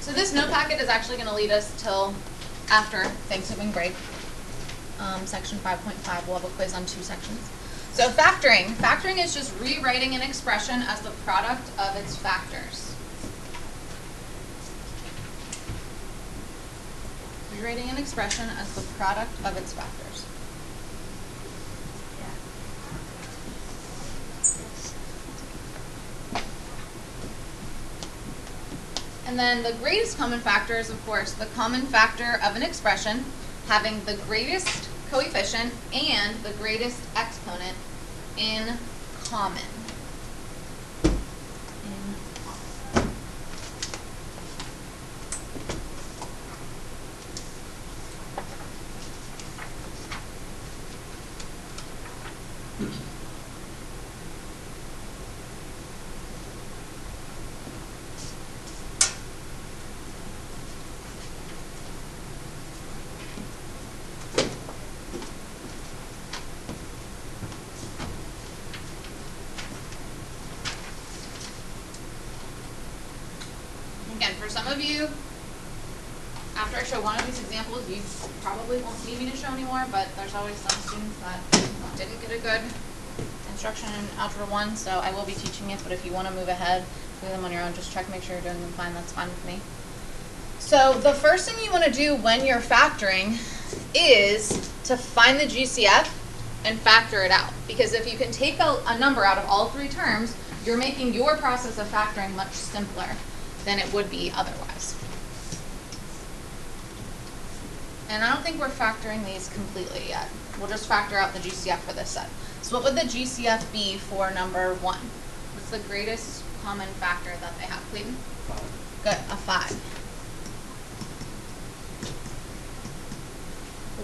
So this note packet is actually going to lead us till after Thanksgiving break. Section 5.5, we'll have a quiz on 2 sections. So factoring. Factoring is just rewriting an expression as the product of its factors. Rewriting an expression as the product of its factors. And then the greatest common factor is, of course, the common factor of an expression having the greatest coefficient and the greatest exponent in common. Again, for some of you, after I show one of these examples, you probably won't need me to show anymore, but there's always some students that didn't get a good instruction in Algebra 1, so I will be teaching it, but if you want to move ahead, do them on your own, just check, make sure you're doing them fine, that's fine with me. So the first thing you want to do when you're factoring is to find the GCF and factor it out, because if you can take a number out of all 3 terms, you're making your process of factoring much simpler than it would be otherwise. And I don't think we're factoring these completely yet. We'll just factor out the GCF for this set. So what would the GCF be for number 1? What's the greatest common factor that they have, Clayton? 5. Good, a 5.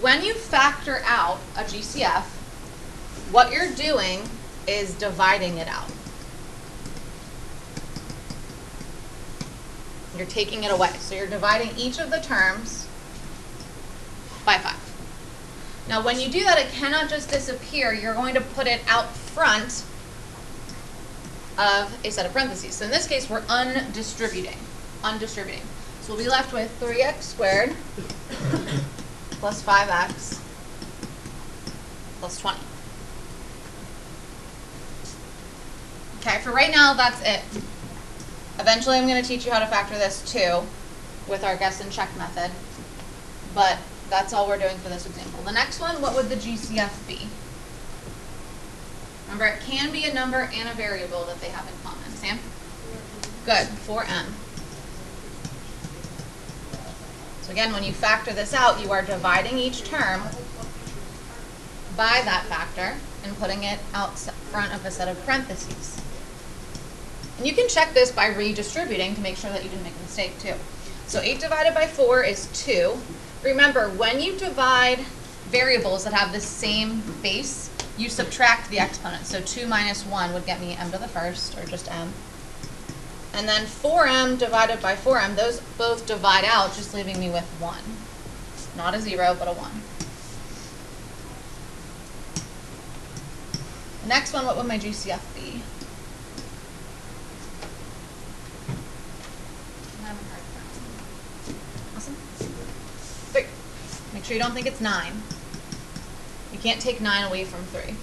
When you factor out a GCF, what you're doing is dividing it out. You're taking it away. So you're dividing each of the terms by 5. Now when you do that, it cannot just disappear. You're going to put it out front of a set of parentheses. So in this case, we're undistributing. So we'll be left with 3x squared plus 5x plus 20. Okay, for right now, that's it. Eventually, I'm going to teach you how to factor this too with our guess and check method, but that's all we're doing for this example. The next one, what would the GCF be? Remember, it can be a number and a variable that they have in common. Sam? Good, 4m. So again, when you factor this out, you are dividing each term by that factor and putting it out front of a set of parentheses. And you can check this by redistributing to make sure that you didn't make a mistake too. So 8 divided by 4 is 2. Remember, when you divide variables that have the same base, you subtract the exponent. So 2 minus 1 would get me m to the first, or just m. And then 4m divided by 4m, those both divide out, just leaving me with 1. Not a 0, but a 1. The next one, what would my GCF be? Awesome. 3. Make sure you don't think it's 9. You can't take 9 away from 3.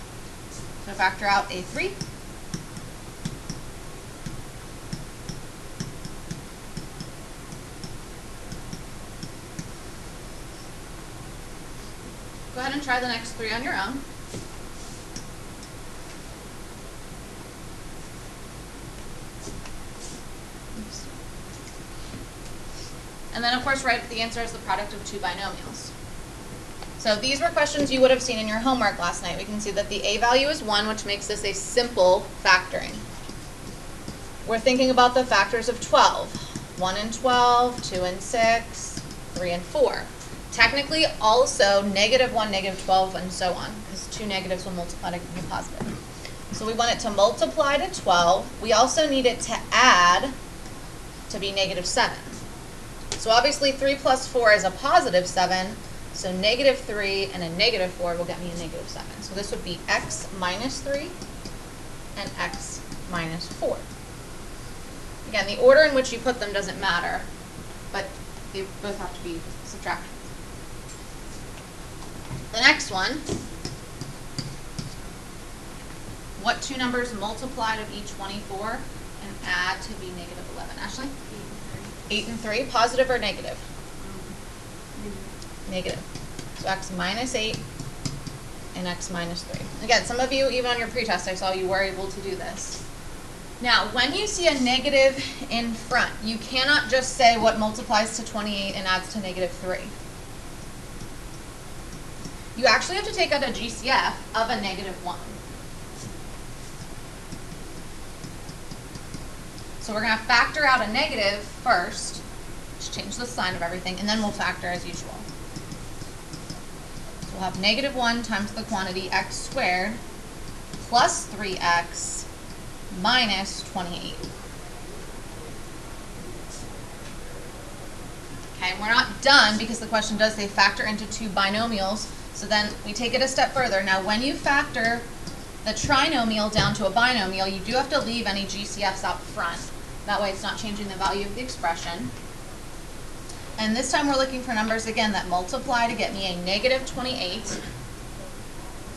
So factor out a 3. Go ahead and try the next 3 on your own. And then, of course, write the answer as the product of 2 binomials. So these were questions you would have seen in your homework last night. We can see that the a value is 1, which makes this a simple factoring. We're thinking about the factors of 12. 1 and 12, 2 and 6, 3 and 4. Technically, also -1, -12, and so on, because 2 negatives will multiply to be positive. So we want it to multiply to 12. We also need it to add to be -7. So obviously 3 plus 4 is a positive 7, so -3 and a -4 will get me a -7. So this would be x minus 3 and x minus 4. Again, the order in which you put them doesn't matter. but they both have to be subtractions. The next one, what two numbers multiplied of each 24 and add to be negative 11? Ashley? 8 and 3. Positive or negative? Negative. So x minus 8 and x minus 3. Again, some of you, even on your pretest, I saw you were able to do this. Now, when you see a negative in front, you cannot just say what multiplies to 28 and adds to negative 3. You actually have to take out a GCF of a negative 1. So we're going to factor out a negative first, just change the sign of everything, and then we'll factor as usual. So we'll have negative 1 times the quantity x squared plus 3x minus 28. Okay, and we're not done because the question does say factor into two binomials. So then we take it a step further. Now when you factor the trinomial down to a binomial, you do have to leave any GCFs out front. That way it's not changing the value of the expression. And this time we're looking for numbers, again, that multiply to get me a negative 28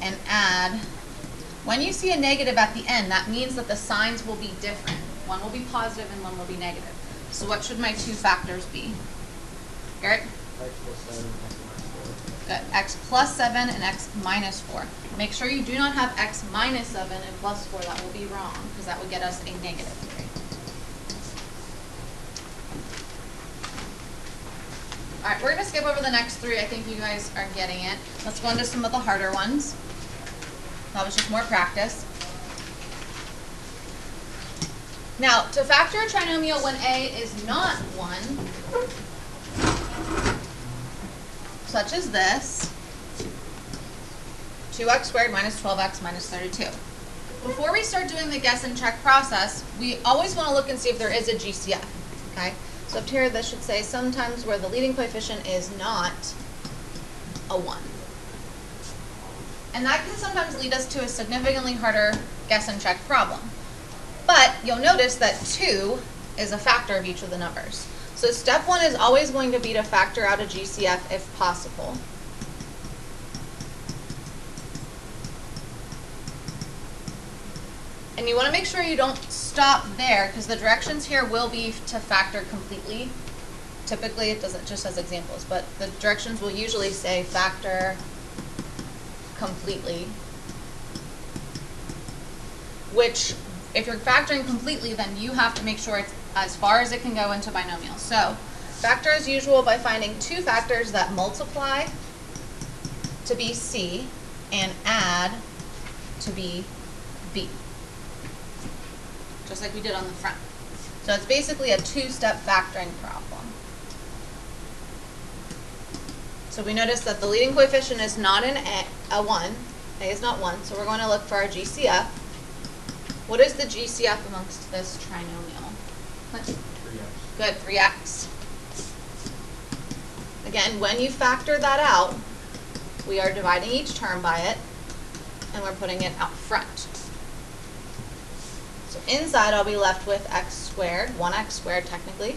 and add. When you see a negative at the end, that means that the signs will be different. One will be positive and one will be negative. So what should my two factors be? Garrett? Good. X plus 7 and x minus 4. Make sure you do not have x minus 7 and plus 4. That will be wrong because that would get us a negative 3. All right, we're going to skip over the next 3. I think you guys are getting it. Let's go into some of the harder ones. That was just more practice. Now, to factor a trinomial when a is not 1, such as this, 2x squared minus 12x minus 32. Before we start doing the guess and check process, we always want to look and see if there is a GCF, okay? So up here, this should say sometimes where the leading coefficient is not a 1. And that can sometimes lead us to a significantly harder guess and check problem. But you'll notice that 2 is a factor of each of the numbers. So step 1 is always going to be to factor out a GCF if possible. And you want to make sure you don't stop there because the directions here will be to factor completely. Typically it doesn't just as examples, but the directions will usually say factor completely, which if you're factoring completely, then you have to make sure it's as far as it can go into binomials. So factor as usual by finding two factors that multiply to be C and add to be B, just like we did on the front. So it's basically a two-step factoring problem. So we notice that the leading coefficient is not a 1. A is not 1, so we're going to look for our GCF. What is the GCF amongst this trinomial? 3x. Good, 3x. Again, when you factor that out, we are dividing each term by it, and we're putting it out front. So inside I'll be left with x squared, 1x squared technically,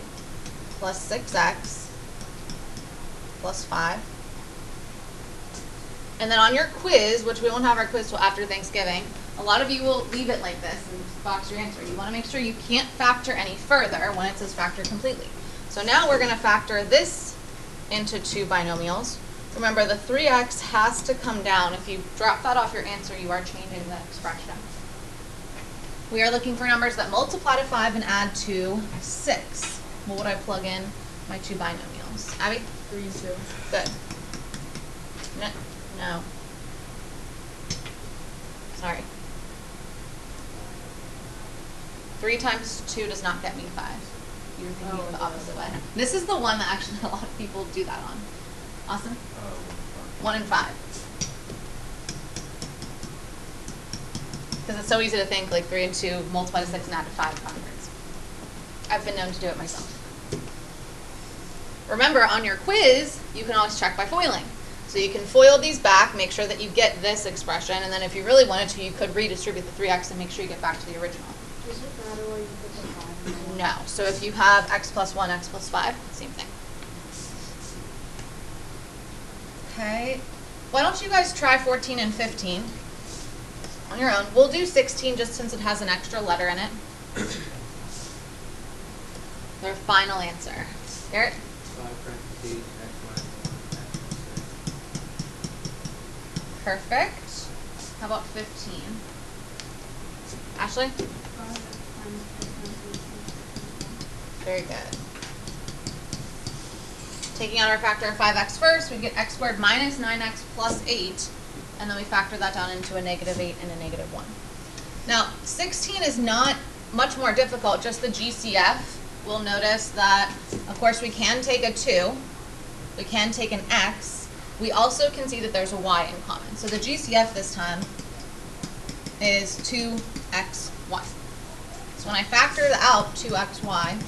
plus 6x, plus 5. And then on your quiz, which we won't have our quiz till after Thanksgiving, a lot of you will leave it like this and box your answer. You want to make sure you can't factor any further when it says factor completely. So now we're going to factor this into two binomials. Remember, the 3x has to come down. If you drop that off your answer, you are changing the expression. We are looking for numbers that multiply to 5 and add to 6. What would I plug in my two binomials? Abby? 3 and 2. Good. No. Sorry. 3 times 2 does not get me 5. You're thinking of the opposite way. This is the one that actually a lot of people do that on. Austin? 1 and 5. Because it's so easy to think like 3 and 2 multiply to 6 and add to 5 backwards. I've been known to do it myself. Remember, on your quiz, you can always check by foiling. So you can FOIL these back, make sure that you get this expression, and then if you really wanted to, you could redistribute the 3x and make sure you get back to the original. Does it matter where you put the 5 in? No. So if you have x plus 1, x plus 5, same thing. Okay. Why don't you guys try 14 and 15 on your own? We'll do 16 just since it has an extra letter in it. Their final answer. Garrett? 5 parentheses, x minus 1, x plus 6. Perfect. How about 15? Ashley? 5x minus 6 Very good. Taking out our factor of 5x first, we get x squared minus 9x plus 8, and then we factor that down into a negative 8 and a negative 1. Now, 16 is not much more difficult, just the GCF. We'll notice that, of course, we can take a 2, we can take an x, we also can see that there's a y in common. So the GCF this time is 2xy. So when I factor out 2xy,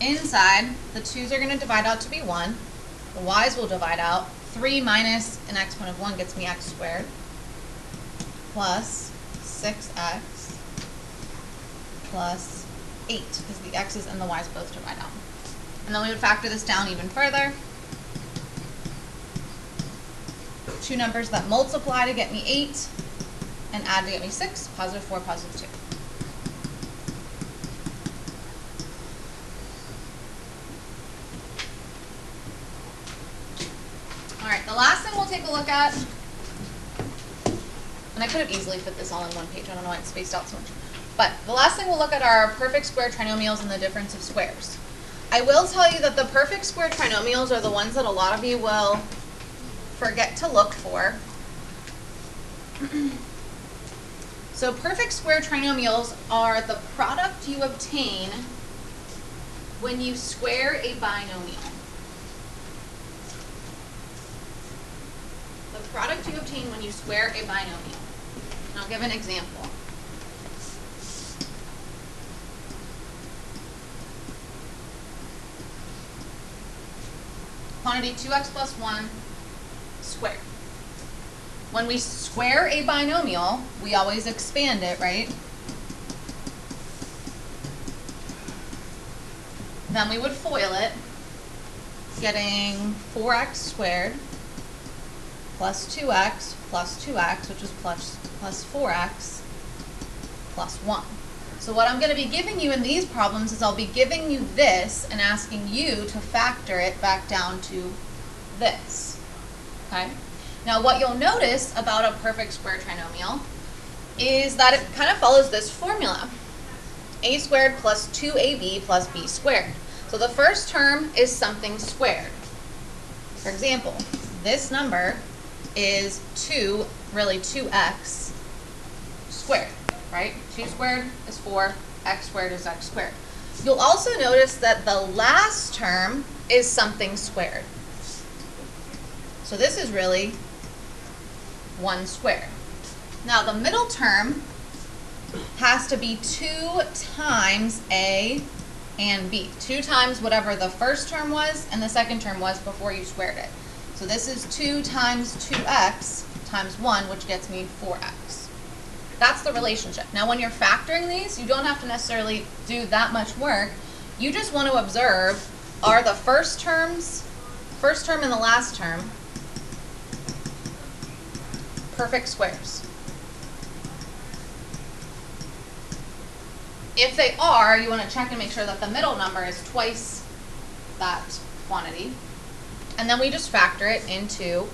inside, the 2's are going to divide out to be 1. The y's will divide out. 3 minus an exponent of 1 gets me x squared plus 6x plus 8, because the x's and the y's both divide out. And then we would factor this down even further. 2 numbers that multiply to get me 8 and add to get me 6, positive 4, positive 2. All right, the last thing we'll take a look at, and I could have easily fit this all in one page, I don't know why it's spaced out so much, but the last thing we'll look at are perfect square trinomials and the difference of squares. I will tell you that the perfect square trinomials are the ones that a lot of you will forget to look for. So perfect square trinomials are the product you obtain when you square a binomial. The product you obtain when you square a binomial. And I'll give an example. Quantity 2x plus 1 squared. When we square a binomial, we always expand it, right? Then we would FOIL it, getting 4x squared plus 2x, which is plus 4x, plus 1. So what I'm going to be giving you in these problems is I'll be giving you this and asking you to factor it back down to this. Okay? Now what you'll notice about a perfect square trinomial is that it kind of follows this formula. A squared plus 2ab plus b squared. So the first term is something squared. For example, this number is 2x squared, right? 2 squared is 4, x squared is x squared. You'll also notice that the last term is something squared. So this is really 1 squared. Now the middle term has to be 2 times a and b. 2 times whatever the first term was and the second term was before you squared it. So this is 2 times 2x times 1, which gets me 4x. That's the relationship. Now when you're factoring these, you don't have to necessarily do that much work. You just want to observe, are the first term and the last term perfect squares? If they are, you want to check and make sure that the middle number is twice that quantity. And then we just factor it into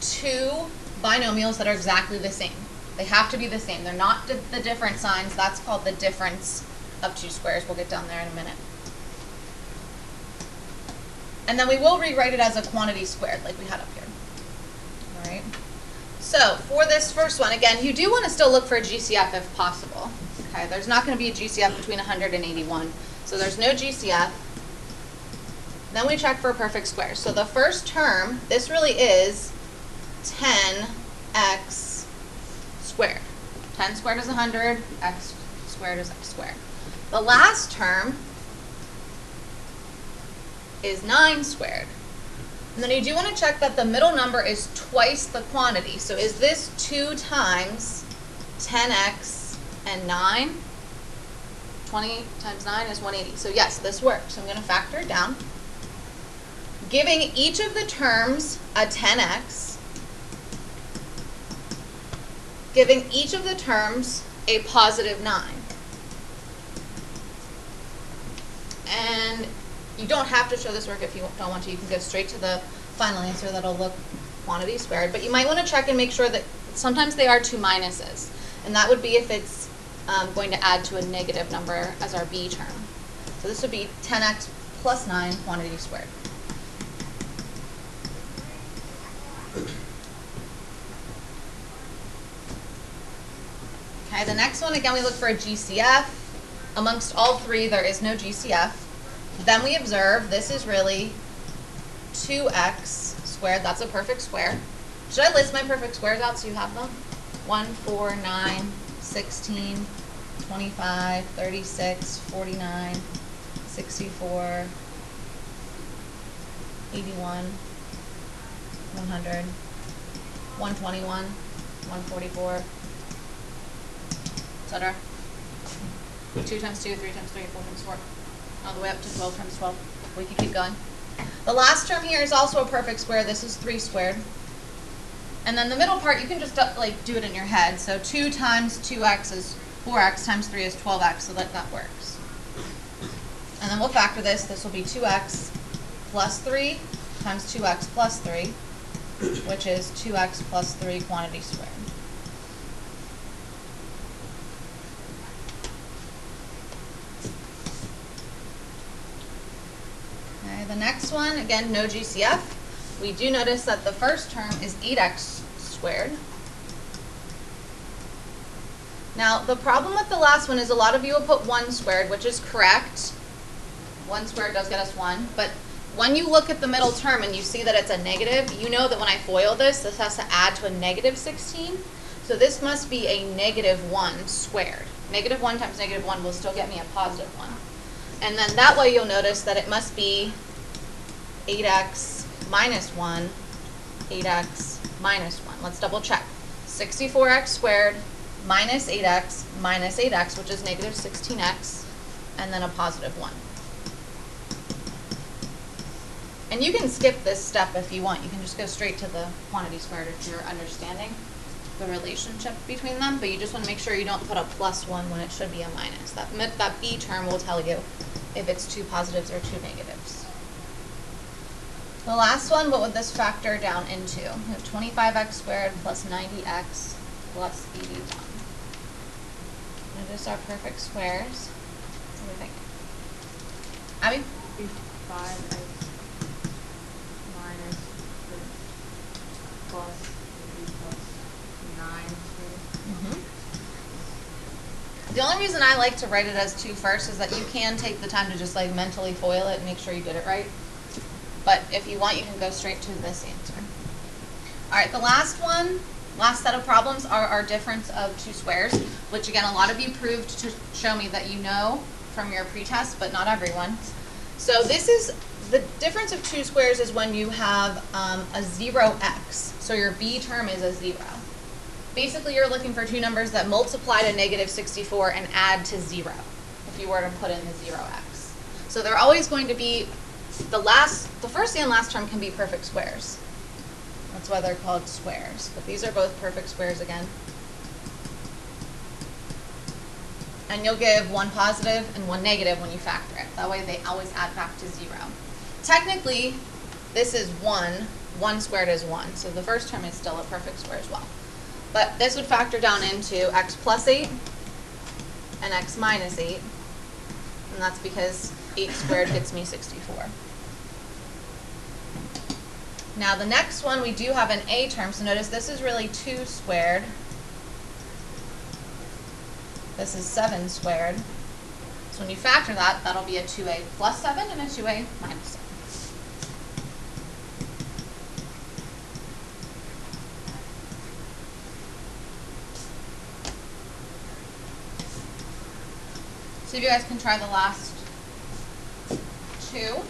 2 binomials that are exactly the same. They have to be the same. They're not the different signs. That's called the difference of 2 squares. We'll get down there in a minute. And then we will rewrite it as a quantity squared like we had up here. All right. So for this first one, again, you do want to still look for a GCF if possible. Okay, there's not going to be a GCF between 100 and 81. So there's no GCF. Then we check for a perfect square. So the first term, this really is 10x squared. 10 squared is 100, x squared is x squared. The last term is 9 squared. And then you do want to check that the middle number is twice the quantity. So is this 2 times 10x and 9? 20 times 9 is 180. So yes, this works. So I'm going to factor it down. Giving each of the terms a 10x. Giving each of the terms a positive 9. And you don't have to show this work if you don't want to. You can go straight to the final answer that'll look quantity squared. But you might want to check and make sure that sometimes they are 2 minuses. And that would be if it's going to add to a negative number as our b term. So this would be 10x plus 9 quantity squared. Okay, the next one, again, we look for a GCF. Amongst all three, there is no GCF. Then we observe this is really 2x squared. That's a perfect square. Should I list my perfect squares out so you have them? 1, 4, 9, 16, 25, 36, 49, 64, 81, 100, 121, 144, etc. 2 times 2, 3 times 3, 4 times 4, all the way up to 12 times 12. We can keep going. The last term here is also a perfect square. This is 3 squared. And then the middle part, you can just like do it in your head. So 2 times 2x is 4x times 3 is 12x, so that works. And then we'll factor this. This will be 2x plus 3 times 2x plus 3, which is 2x plus 3 quantity squared. Okay, the next one, again, no GCF. We do notice that the first term is 8x squared. Now, the problem with the last one is a lot of you will put 1 squared, which is correct. 1 squared does get us 1, but when you look at the middle term and you see that it's a negative, you know that when I FOIL this has to add to a negative 16. So this must be a negative 1 squared. Negative 1 times negative 1 will still get me a positive 1. And then that way you'll notice that it must be 8x minus 1, 8x minus 1. Let's double check. 64x squared minus 8x, which is negative 16x, and then a positive 1. And you can skip this step if you want. You can just go straight to the quantity squared if you're understanding the relationship between them, but you just want to make sure you don't put a plus 1 when it should be a minus. That b term will tell you if it's 2 positives or 2 negatives. The last one, what would this factor down into? We have 25x squared plus 90x plus 81. Notice our perfect squares. What do you think? Abby? 5x minus 6 plus 3 plus 9. The only reason I like to write it as 2 first is that you can take the time to just like mentally FOIL it and make sure you get it right. But if you want, you can go straight to this answer. All right, the last set of problems are our difference of 2 squares, which again, a lot of you proved to show me that you know from your pretest, but not everyone. So this is, the difference of 2 squares is when you have a 0x. So your b term is a 0. Basically, you're looking for 2 numbers that multiply to negative 64 and add to 0, if you were to put in the 0x. So they're always going to be, the first and last term can be perfect squares. That's why they're called squares. But these are both perfect squares again. And you'll give 1 positive and 1 negative when you factor it. That way they always add back to 0. Technically, this is 1. 1 squared is 1. So the first term is still a perfect square as well. But this would factor down into x plus 8 and x minus 8. And that's because 8 squared gets me 64. Now the next one, we do have an a term. So notice this is really 2 squared. This is 7 squared. So when you factor that, that'll be a 2a plus 7 and a 2a minus 7. So if you guys can try the last 2.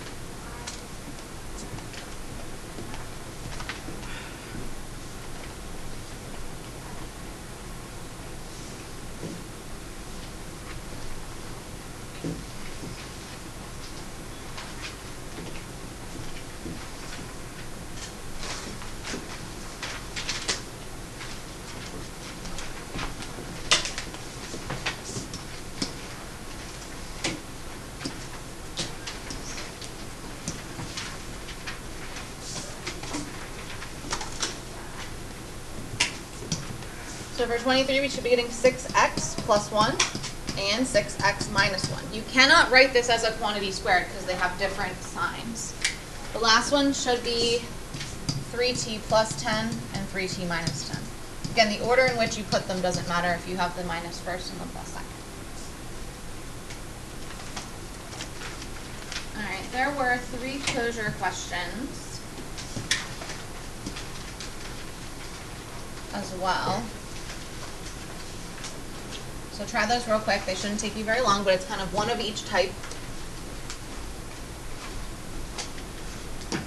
So for 23, we should be getting 6x plus 1 and 6x minus 1. You cannot write this as a quantity squared because they have different signs. The last one should be 3t plus 10 and 3t minus 10. Again, the order in which you put them doesn't matter if you have the minus first and the plus second. All right, there were 3 closure questions as well. So try those real quick. They shouldn't take you very long, but it's kind of one of each type.